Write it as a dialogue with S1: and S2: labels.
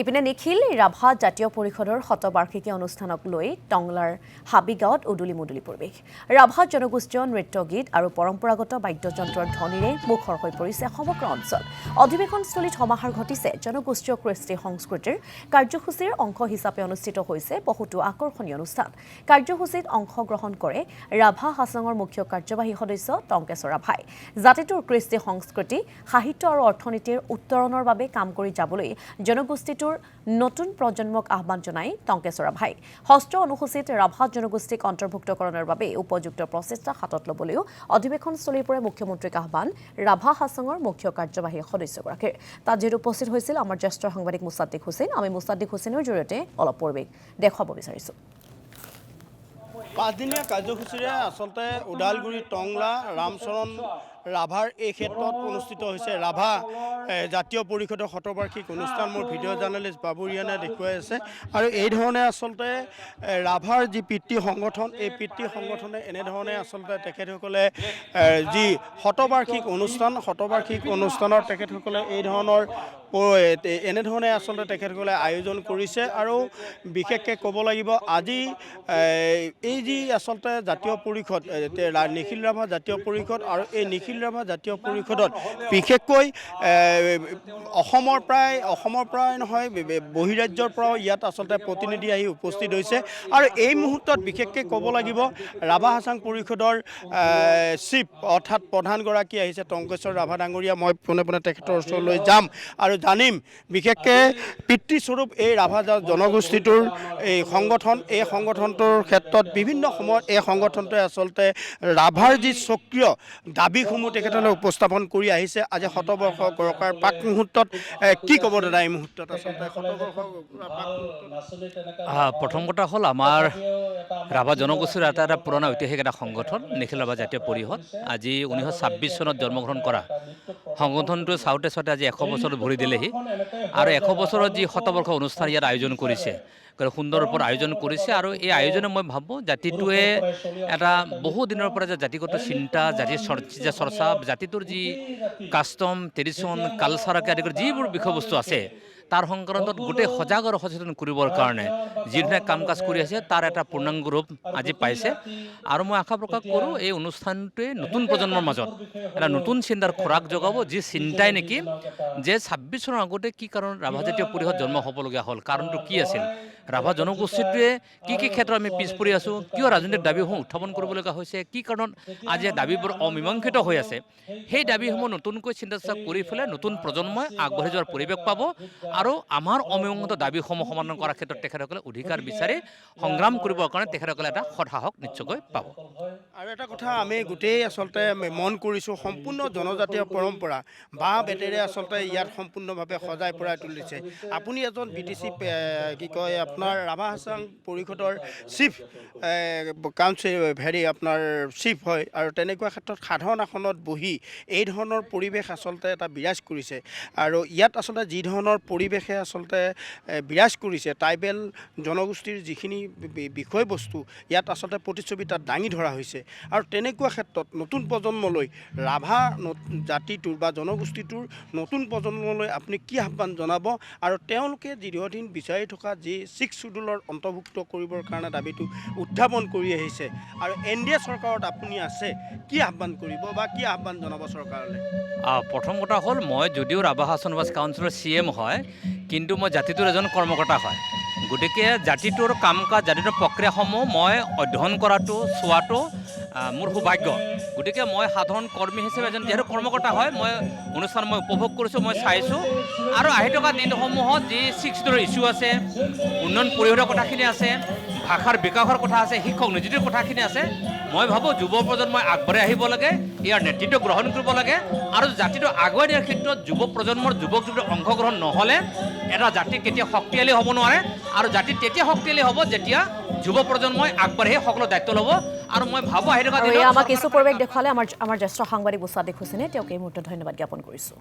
S1: ইপিনে নিখিল ৰাভা জাতীয় পৰিষদৰ শতবাৰ্ষিকী অনুষ্ঠানক লৈ টংলাৰ হাবিগাঁৱত উদুলি মুদুলি পৰিৱেশ। ৰাভা জনগোষ্ঠীয় নৃত্য গীত আৰু পৰম্পৰাগত বাদ্যযন্ত্ৰৰ ধ্বনিৰে মুখৰ হৈ পৰিছে সমগ্ৰ অঞ্চল। অধিৱেশনস্থলীত সমাহাৰ ঘটিছে জনগোষ্ঠীয় কৃষ্টি সংস্কৃতিৰ কাৰ্যসূচীৰ অংশ হিচাপে অনুষ্ঠিত হৈছে বহুতো আকৰ্ষণীয় অনুষ্ঠান। কাৰ্যসূচীত অংশগ্ৰহণ কৰে ৰাভা হাছঙৰ মুখ্য কাৰ্যবাহী সদস্য টংকেশ্বৰ ৰাভাই। জাতিটোৰ কৃষ্টি সংস্কৃতি, সাহিত্য আৰু অৰ্থনীতিৰ উত্তৰণৰ বাবে কাম কৰি যাবলৈ জনগোষ্ঠীটোৰ নতুন প্ৰজন্মক আহ্বান জনাই টংকেশ্বৰ ৰাভাই। ষষ্ঠ অনুসূচীত ৰাভা জনগোষ্ঠীক অন্তৰ্ভুক্তকৰণৰ বাবে উপযুক্ত প্ৰচেষ্টা হাতত ল'বলৈও অধিৱেশনস্থলীৰ পৰা মুখ্যমন্ত্ৰীক আহ্বান ৰাভা হাছঙৰ মুখ্য কাৰ্যবাহী সদস্যগৰাকীৰ। তাত যিহেতু উপস্থিত হৈছিল আমাৰ জ্যেষ্ঠ সাংবাদিক মুছাদ্দিক হুছেইন, আমি মুছাদ্দিক হুছেইনৰ জৰিয়তে অলপ পৰিৱেশ দেখুৱাব বিচাৰিছোঁ।
S2: পাঁচদিনীয়া কাৰ্যসূচীৰে আচলতে ওদালগুৰি টংলা ৰামচৰণ ৰাভাৰ এই ক্ষেত্ৰত অনুষ্ঠিত হৈছে ৰাভা জাতীয় পৰিষদৰ শতবাৰ্ষিক অনুষ্ঠান। মোৰ ভিডিঅ' জাৰ্নেলিষ্ট বাবুৰিয়ানে দেখুৱাই আছে আৰু এই ধৰণে আচলতে ৰাভাৰ যি পিতৃ সংগঠন, এই পিতৃ সংগঠনে এনেধৰণে আচলতে তেখেতসকলে যি শতবাৰ্ষিক অনুষ্ঠানত তেখেতসকলে এই ধৰণৰ এনেধৰণে আচলতে তেখেতসকলে আয়োজন কৰিছে। আৰু বিশেষকৈ ক'ব লাগিব আজি এই যি আচলতে জাতীয় পৰিষদ নিখিল ৰাভা জাতীয় পৰিষদ আৰু এই নিখিল ৰাভা জাতীয় পৰিষদত বিশেষকৈ অসমৰ প্ৰায় নহয় বহিৰাজ্যৰ পৰাও ইয়াত আচলতে প্ৰতিনিধি আহি উপস্থিত হৈছে। আৰু এই মুহূৰ্তত বিশেষকৈ ক'ব লাগিব ৰাভা হাছাং পৰিষদৰ চিফ অৰ্থাৎ প্ৰধানগৰাকী আহিছে টংকেশ্বৰ ৰাভা ডাঙৰীয়া। মই পোনে পোনে তেখেতৰ ওচৰলৈ যাম আৰু জানিম বিশেষকৈ পিতৃস্বৰূপ এই ৰাভা জনগোষ্ঠীটোৰ এই সংগঠনটোৰ ক্ষেত্ৰত বিভিন্ন সময়ত এই সংগঠনটোৱে আচলতে ৰাভাৰ যি স্বকীয় দাবীসমূহ তেখেতসকলে উপস্থাপন কৰি আহিছে। আজি শতবৰ্ষ গৰকাৰ পাক মুহূৰ্তত কি ক'ব দাদা এই মুহূৰ্তত আচলতে
S3: প্ৰথম কথা হ'ল আমাৰ ৰাভা জনগোষ্ঠীৰ এটা পুৰণা ঐতিহাসিক এটা সংগঠন নিখিল ৰাভা জাতীয় পৰিষদ। আজি 1926 চনত জন্মগ্ৰহণ কৰা সংগঠনটোৱে চাওঁতে আজি 100 বছৰত ভৰি দিলেহি আৰু 100 বছৰত যি শতবৰ্ষ অনুষ্ঠান ইয়াত আয়োজন কৰিছে, সুন্দৰ ৰূপত আয়োজন কৰিছে। আৰু এই আয়োজনে মই ভাবোঁ জাতিটোৱে এটা বহু দিনৰ পৰা যে জাতিগত চিন্তা, জাতিৰ চৰ্চা, জাতিটোৰ যি কাষ্টম, ট্ৰেডিশ্যন, কালচাৰকে আদি কৰি যিবোৰ বিষয়বস্তু আছে তাৰ সংক্ৰান্তত গোটেই সজাগ আৰু সচেতন কৰিবৰ কাৰণে যিধৰণে কাম কাজ কৰি আছে তাৰ এটা পূৰ্ণাংগ ৰূপ আজি পাইছে। আৰু মই আশা প্ৰকাশ কৰোঁ এই অনুষ্ঠানটোৱে নতুন প্ৰজন্মৰ মাজত এটা নতুন চিন্তাৰ খোৰাক যোগাব, যি চিন্তাই নেকি যে 26 চনৰ আগতে কি কাৰণত ৰাভা জাতীয় পৰিষদ জন্ম হ'বলগীয়া হ'ল, কাৰণটো কি আছিল, ৰাভা জনগোষ্ঠীটোৱে কি ক্ষেত্ৰত আমি পিছ পৰি আছোঁ, কিয় ৰাজনৈতিক দাবীসমূহ উত্থাপন কৰিবলগীয়া হৈছে, কি কাৰণত আজি দাবীবোৰ অমীমাংসিত হৈ আছে, সেই দাবীসমূহ নতুনকৈ চিন্তা চৰ্চা কৰি পেলাই নতুন প্ৰজন্মই আগবাঢ়ি যোৱাৰ পৰিৱেশ পাব আৰু আমাৰ অমীমাংসিত দাবীসমূহ সমাধান কৰাৰ ক্ষেত্ৰত তেখেতসকলে অধিকাৰ বিচাৰি সংগ্ৰাম কৰিবৰ কাৰণে তেখেতসকলে এটা সৎসাহস নিশ্চয়কৈ পাব।
S2: আৰু এটা কথা আমি গোটেই আচলতে মন কৰিছোঁ, সম্পূৰ্ণ জনজাতীয় পৰম্পৰা বাঁহ বেতেৰে আচলতে ইয়াত সম্পূৰ্ণভাৱে সজাই পৰাই তুলিছে। আপুনি এজন BTC কি কয় আপোনাৰ ৰাভা হাছাং পৰিষদৰ চিফ আপোনাৰ চিফ হয় আৰু তেনেকুৱা ক্ষেত্ৰত সাধাৰণ আসনত বহি এই ধৰণৰ পৰিৱেশ আচলতে এটা বিৰাজ কৰিছে। আৰু ইয়াত আচলতে যি ধৰণৰ পৰিৱেশে আচলতে বিৰাজ কৰিছে, ট্ৰাইবেল জনগোষ্ঠীৰ যিখিনি বিষয়বস্তু ইয়াত আচলতে প্ৰতিচ্ছবি তাত দাঙি ধৰা হৈছে। আৰু তেনেকুৱা ক্ষেত্ৰত নতুন প্ৰজন্মলৈ ৰাভা জাতিটোৰ বা জনগোষ্ঠীটোৰ নতুন প্ৰজন্মলৈ আপুনি কি আহ্বান জনাব আৰু তেওঁলোকে দীৰ্ঘদিন বিচাৰি থকা যি 6 ছিডুলৰ অন্তৰ্ভুক্ত কৰিবৰ কাৰণে দাবীটো উত্থাপন কৰি আহিছে আৰু NDA চৰকাৰত আপুনি আছে, কি আহ্বান কৰিব বা কি আহ্বান জনাব চৰকাৰলৈ?
S3: প্ৰথম কথা হ'ল মই যদিও ৰাভা হাছাং কাউন্সিলৰ CM হয়, কিন্তু মই জাতিটোৰ এজন কৰ্মকৰ্তা হয়। গতিকে জাতিটোৰ কাম কাজ, জাতিটোৰ প্ৰক্ৰিয়াসমূহ মই অধ্যয়ন কৰাটো, চোৱাটো মোৰ সৌভাগ্য। গতিকে মই সাধাৰণ কৰ্মী হিচাপে এজন যিহেতু কৰ্মকৰ্তা হয়, মই অনুষ্ঠান উপভোগ কৰিছোঁ, মই চাইছোঁ। আৰু আহি থকা দিনসমূহত যি 6 ছিডুলৰ ইছ্যু আছে, উন্নয়ন পৰিষদৰ কথাখিনি আছে, ভাষাৰ বিকাশৰ কথা আছে, শিক্ষক নিযুক্তিৰ কথাখিনি আছে, মই ভাবোঁ যুৱ প্ৰজন্মই আগবাঢ়ি আহিব লাগে, ইয়াৰ নেতৃত্ব গ্ৰহণ কৰিব লাগে। আৰু জাতিটো আগুৱাই নিয়াৰ ক্ষেত্ৰত যুৱ প্ৰজন্মৰ যুৱক যুৱতীৰ অংশগ্ৰহণ নহ'লে এটা জাতি কেতিয়া শক্তিশালী হ'ব নোৱাৰে। আৰু জাতি তেতিয়া শক্তিশালী হ'ব যেতিয়া যুৱ প্ৰজন্মই আগবাঢ়ি সকলো দায়িত্ব ল'ব। আৰু মই ভাবোঁ আহি থকা দিনত
S1: আমাক কিছু পৰিৱেশ দেখুৱালে আমাৰ জ্যেষ্ঠ সাংবাদিক মুছাদ্দিক হুছেইনে, তেওঁক এই মুহূৰ্তত ধন্যবাদ জ্ঞাপন কৰিছোঁ।